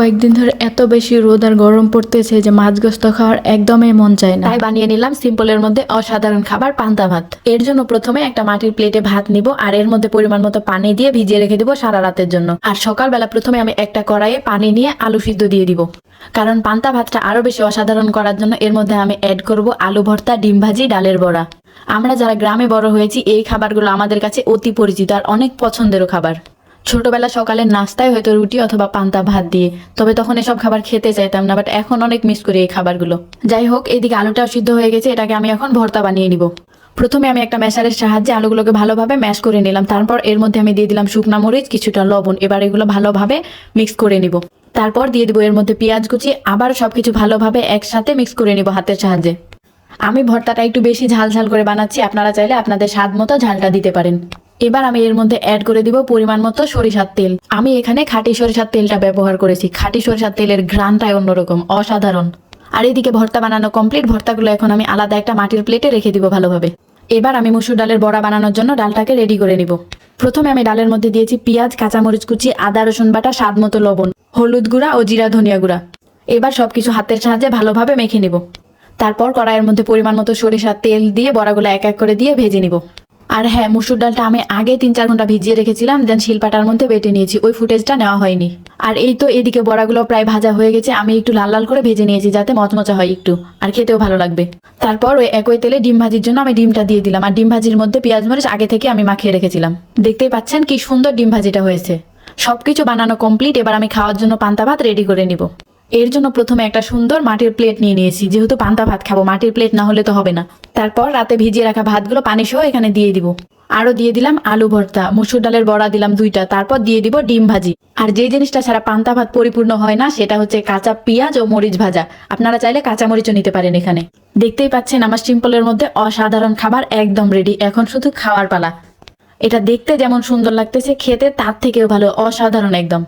কয়েকদিন ধরে এত বেশি রোদ আর গরম পড়তেছে যে মাছ গোস্ত খাওয়ার একদমই মন চায় না। তাই বানিয়ে নিলাম সিম্পলের মধ্যে অসাধারণ খাবার পান্তা ভাত। এর জন্য প্রথমে একটা মাটির প্লেটে ভাত নিব আর এর মধ্যে পরিমাণ মতো পানি দিয়ে ভিজিয়ে রেখে দিব সারা রাতের জন্য। আর সকালবেলা প্রথমে আমি একটা কড়াইয়ে পানি নিয়ে আলু সিদ্ধ দিয়ে দিব, কারণ পান্তা ভাতটা আরো বেশি অসাধারণ করার জন্য এর মধ্যে আমি অ্যাড করব আলু ভর্তা, ডিম ভাজি, ডালের বড়া। আমরা যারা গ্রামে বড় হয়েছি এই খাবারগুলো আমাদের কাছে অতি পরিচিত আর অনেক পছন্দেরও খাবার। ছোটবেলা সকালের নাস্তায় হয়তো রুটি অথবা পান্তা ভাত দিয়ে, তবে তখন এসব খাবার খেতে চাইতাম না, বাট এখন অনেক মিস করি এই খাবারগুলো। যাই হোক, এদিকে আলুটাও সিদ্ধ হয়ে গেছে, এটাকে আমি এখন ভর্তা বানিয়ে নিব। প্রথমে আমি একটা ম্যাশারের সাহায্যে আলুগুলোকে ভালোভাবে ম্যাশ করে নিলাম। তারপর এর মধ্যে আমি দিয়ে দিলাম শুকনা মরিচ, কিছুটা লবণ। এবার এগুলো ভালোভাবে মিক্স করে নিব। তারপর দিয়ে দিব এর মধ্যে পেঁয়াজ কুচি, আবার সবকিছু ভালোভাবে একসাথে মিক্স করে নিব হাতের সাহায্যে। আমি ভর্তাটা একটু বেশি ঝাল ঝাল করে বানাচ্ছি, আপনারা চাইলে আপনাদের স্বাদ মতো ঝালটা দিতে পারেন। এবার আমি এর মধ্যে অ্যাড করে দিব পরিমাণ মতো সরিষার তেল। আমি এখানে খাঁটি সরিষার তেলটা ব্যবহার করেছি। খাঁটি সরিষার তেলের ঘ্রাণটাই অন্যরকম, অসাধারণ। আর এদিকে ভর্তা বানানো কমপ্লিট। ভর্তাগুলো এখন আমি আলাদা একটা মাটির প্লেটে রেখে দিব ভালোভাবে। এবার আমি মসুর ডালের বড়া বানানোর জন্য ডালটাকে রেডি করে নিব। প্রথমে আমি ডালের মধ্যে দিয়েছি পেঁয়াজ, কাঁচামরিচ কুচি, আদা রসুন বাটা, স্বাদ মতো লবণ, হলুদ গুঁড়া ও জিরা ধনিয়া গুঁড়া। এবার সবকিছু হাতের সাহায্যে ভালোভাবে মেখে নিব। তারপর কড়াইয়ের মধ্যে পরিমাণ মতো সরিষার তেল দিয়ে বড়াগুলো এক এক করে দিয়ে ভেজে নিব। আর হ্যাঁ, মুসুর ডালটা আমি আগে 3-4 ঘন্টা ভিজিয়ে রেখেছিলাম, দেন শিলপাটার মধ্যে বেটে নিয়েছি। ওই ফুটেজটা নেওয়া হয়নি। আর এই তো এদিকে বড়াগুলো প্রায় ভাজা হয়ে গেছে। আমি একটু লাল লাল করে ভেজে নিয়েছি যাতে মচমচা হয় একটু, আর খেতেও ভালো লাগবে। তারপর ওই একই তেলে ডিম ভাজির জন্য আমি ডিমটা দিয়ে দিলাম। আর ডিম ভাজির মধ্যে পেঁয়াজ মরিচ আগে থেকে আমি মাখিয়ে রেখেছিলাম। দেখতেই পাচ্ছেন কি সুন্দর ডিম ভাজিটা হয়েছে। সবকিছু বানানো কমপ্লিট। এবার আমি খাওয়ার জন্য পান্তা ভাত রেডি করে নিব। এর জন্য প্রথমে একটা সুন্দর মাটির প্লেট নিয়ে নিয়েছি, যেহেতু পান্তা ভাত খাবো, মাটির প্লেট না হলে তো হবে না। তারপর রাতে ভিজিয়ে রাখা ভাতগুলো পানি সহ এখানে দিয়ে দিব। আরো দিয়ে দিলাম আলু ভর্তা, মসুর ডালের বড়া দিলাম 2টা, তারপর দিয়ে দিব ডিম ভাজি। আর যে জিনিসটা ছাড়া পান্তা ভাত পরিপূর্ণ হয় না সেটা হচ্ছে কাঁচা পেঁয়াজ ও মরিচ ভাজা। আপনারা চাইলে কাঁচা মরিচও নিতে পারেন এখানে। দেখতেই পাচ্ছেন আমার সিম্পলের মধ্যে অসাধারণ খাবার একদম রেডি। এখন শুধু খাওয়ার পালা। এটা দেখতে যেমন সুন্দর লাগতেছে, খেতে তার থেকেও ভালো, অসাধারণ একদম।